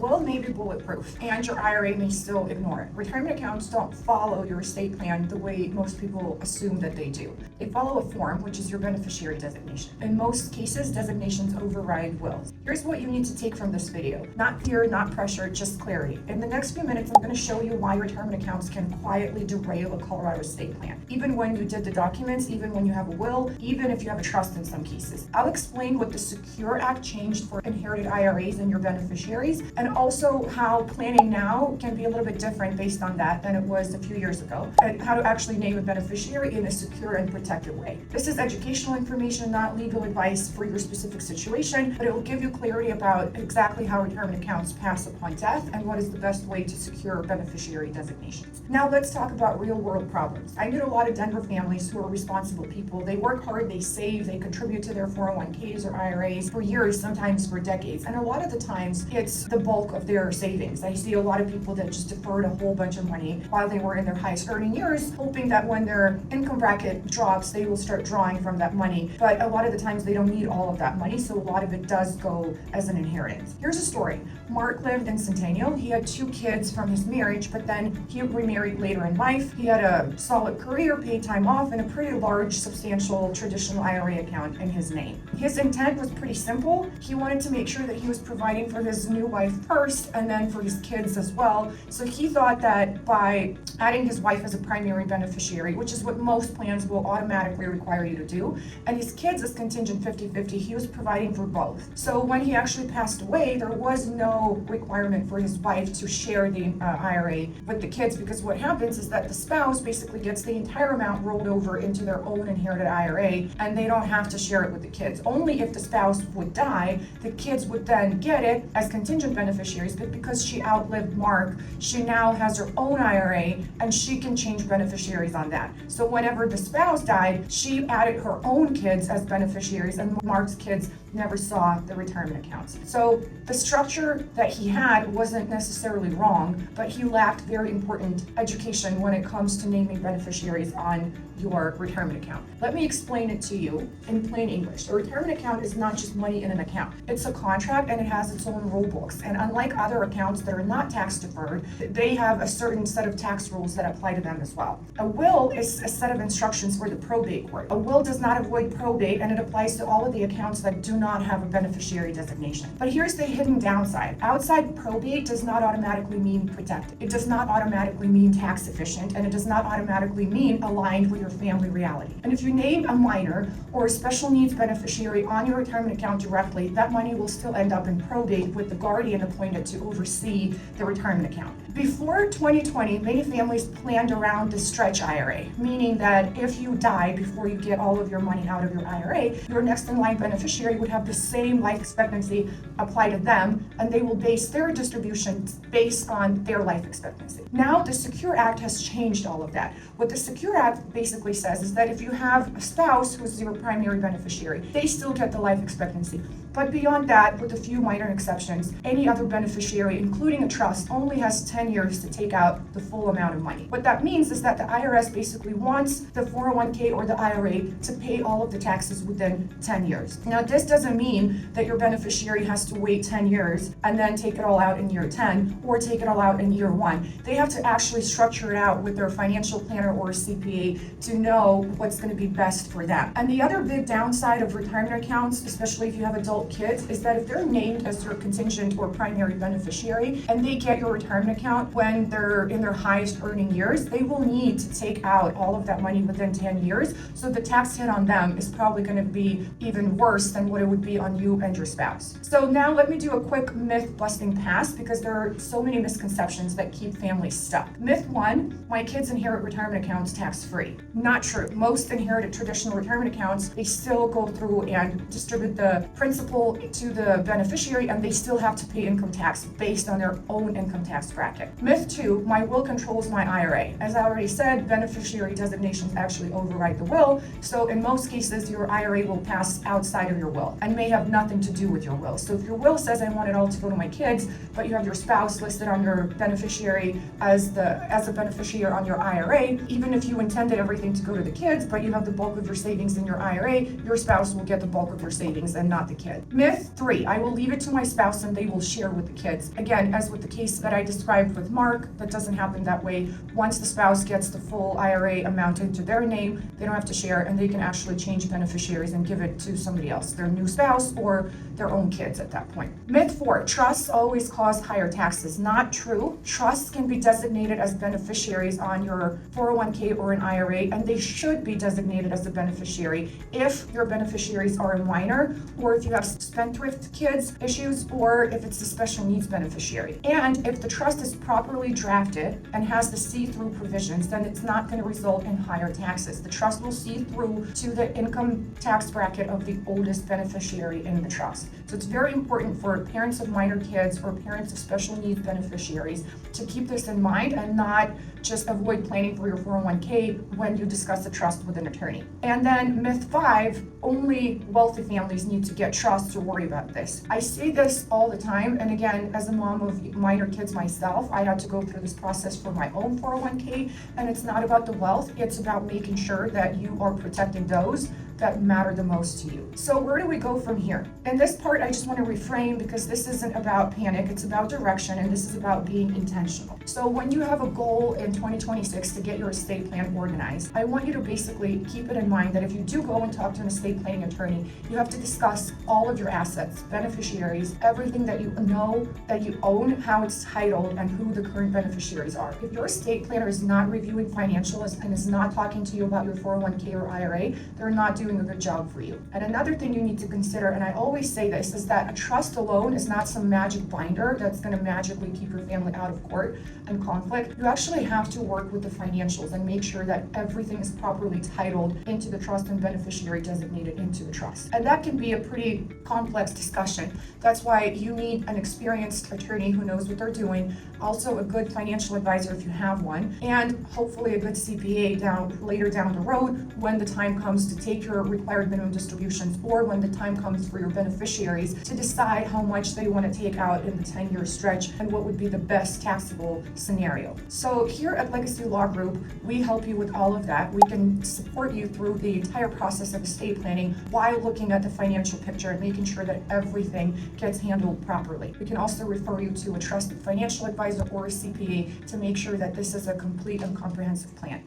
will may be bulletproof and your IRA may still ignore it. Retirement accounts don't follow your estate plan the way most people assume that they do. They follow a form, which is your beneficiary designation. In most cases, designations override wills. Here's what you need to take from this video. Not fear, not pressure, just clarity. In the next few minutes, I'm going to show you why retirement accounts can quietly derail a Colorado estate plan. Even when you did the documents, even when you have a will, even if you have a trust in some cases. I'll explain what the Secure Act changed for inherited IRAs and your beneficiaries, and also how planning now can be a little bit different based on that than it was a few years ago, and how to actually name a beneficiary in a secure and protected way. This is educational information, not legal advice for your specific situation, but it will give you clarity about exactly how retirement accounts pass upon death and what is the best way to secure beneficiary designations. Now let's talk about real world problems. I knew a lot of Denver families who are responsible people. They work hard, they save, they contribute to their 401ks or IRAs for years, sometimes for decades. And a lot of the times it's the bulk of their savings. I see a lot of people that just deferred a whole bunch of money while they were in their highest earning years, hoping that when their income bracket drops, they will start drawing from that money. But a lot of the times they don't need all of that money, so a lot of it does go as an inheritance. Here's a story. Mark lived in Centennial. He had 2 kids from his marriage, but then he remarried later in life. He had a solid career, paid time off, and a pretty large, substantial traditional IRA account in his name. His intent was pretty simple. He wanted to make sure that he was providing for his new wife first and then for his kids as well. So he thought that by adding his wife as a primary beneficiary, which is what most plans will automatically require you to do, and his kids as contingent 50-50, he was providing for both. So when he actually passed away, there was no requirement for his wife to share the IRA with the kids, because what happens is that the spouse basically gets the entire amount rolled over into their own inherited IRA, and they don't have to share it with the kids. Only if the spouse would die, the kids would then get it as contingent beneficiaries, but because she outlived Mark, she now has her own IRA and she can change beneficiaries on that. So whenever the spouse died, she added her own kids as beneficiaries, and Mark's kids never saw the retirement accounts. So the structure that he had wasn't necessarily wrong, but he lacked very important education when it comes to naming beneficiaries on your retirement account. Let me explain it to you in plain English. A retirement account is not just money in an account. It's a contract and it has its own rule books. And unlike other accounts that are not tax deferred, they have a certain set of tax rules that apply to them as well. A will is a set of instructions for the probate court. A will does not avoid probate, and it applies to all of the accounts that do not have a beneficiary designation. But here's the hidden downside. Outside probate does not automatically mean protected. It does not automatically mean tax efficient, and it does not automatically mean aligned with your family reality. And if you name a minor or a special needs beneficiary on your retirement account directly, that money will still end up in probate with the guardian appointed to oversee the retirement account. Before 2020, many families planned around the stretch IRA, meaning that if you die before you get all of your money out of your IRA, your next in line beneficiary would have the same life expectancy apply to them, and they will base their distribution based on their life expectancy. Now, the Secure Act has changed all of that. What the Secure Act basically says is that if you have a spouse who's your primary beneficiary, they still get the life expectancy. But beyond that, with a few minor exceptions, any other beneficiary, including a trust, only has 10 years to take out the full amount of money. What that means is that the IRS basically wants the 401k or the IRA to pay all of the taxes within 10 years. Now, this doesn't mean that your beneficiary has to wait 10 years and then take it all out in year 10 or take it all out in year 1. They have to actually structure it out with their financial planner or CPA to know what's going to be best for them. And the other big downside of retirement accounts, especially if you have adult kids, is that if they're named as your contingent or primary beneficiary and they get your retirement account when they're in their highest earning years, they will need to take out all of that money within 10 years. So the tax hit on them is probably going to be even worse than what it would be on you and your spouse. So now let me do a quick myth busting pass, because there are so many misconceptions that keep families stuck. Myth 1, my kids inherit retirement accounts tax-free. Not true. Most inherited traditional retirement accounts, they still go through and distribute the principal to the beneficiary, and they still have to pay income tax based on their own income tax bracket. Myth 2, my will controls my IRA. As I already said, beneficiary designations actually override the will, so in most cases your IRA will pass outside of your will and may have nothing to do with your will. So if your will says I want it all to go to my kids, but you have your spouse listed on your beneficiary as a beneficiary on your IRA, even if you intended everything to go to the kids, but you have the bulk of your savings in your IRA, your spouse will get the bulk of your savings and not the kids. it. Myth 3, I will leave it to my spouse and they will share with the kids. Again, as with the case that I described with Mark, that doesn't happen that way. Once the spouse gets the full IRA amount into their name, they don't have to share, and they can actually change beneficiaries and give it to somebody else, their new spouse or their own kids at that point. Myth 4, trusts always cause higher taxes. Not true. Trusts can be designated as beneficiaries on your 401k or an IRA, and they should be designated as a beneficiary if your beneficiaries are a minor, or if you have spendthrift kids issues, or if it's a special needs beneficiary. And if the trust is properly drafted and has the see-through provisions, then it's not going to result in higher taxes. The trust will see through to the income tax bracket of the oldest beneficiary in the trust. So it's very important for parents of minor kids or parents of special needs beneficiaries to keep this in mind and not just avoid planning for your 401k when you discuss the trust with an attorney. And then myth 5, only wealthy families need to get trusts to worry about this. I see this all the time, and again, as a mom of minor kids myself, I had to go through this process for my own 401k, and it's not about the wealth, it's about making sure that you are protecting those that matter the most to you. So where do we go from here? In this part, I just want to reframe, because this isn't about panic, it's about direction, and this is about being intentional. So when you have a goal in 2026 to get your estate plan organized, I want you to basically keep it in mind that if you do go and talk to an estate planning attorney, you have to discuss all of your assets, beneficiaries, everything that you know that you own, how it's titled, and who the current beneficiaries are. If your estate planner is not reviewing financials and is not talking to you about your 401k or IRA, they're not doing a good job for you. And another thing you need to consider, and I always say this, is that a trust alone is not some magic binder that's going to magically keep your family out of court and conflict. You actually have to work with the financials and make sure that everything is properly titled into the trust and beneficiary designated into the trust. And that can be a pretty complex discussion. That's why you need an experienced attorney who knows what they're doing, also a good financial advisor if you have one, and hopefully a good CPA later down the road when the time comes to take your required minimum distributions, or when the time comes for your beneficiaries to decide how much they want to take out in the 10-year stretch and what would be the best taxable scenario. So here at Legacy Law Group, we help you with all of that. We can support you through the entire process of estate planning while looking at the financial picture and making sure that everything gets handled properly. We can also refer you to a trusted financial advisor or a CPA to make sure that this is a complete and comprehensive plan.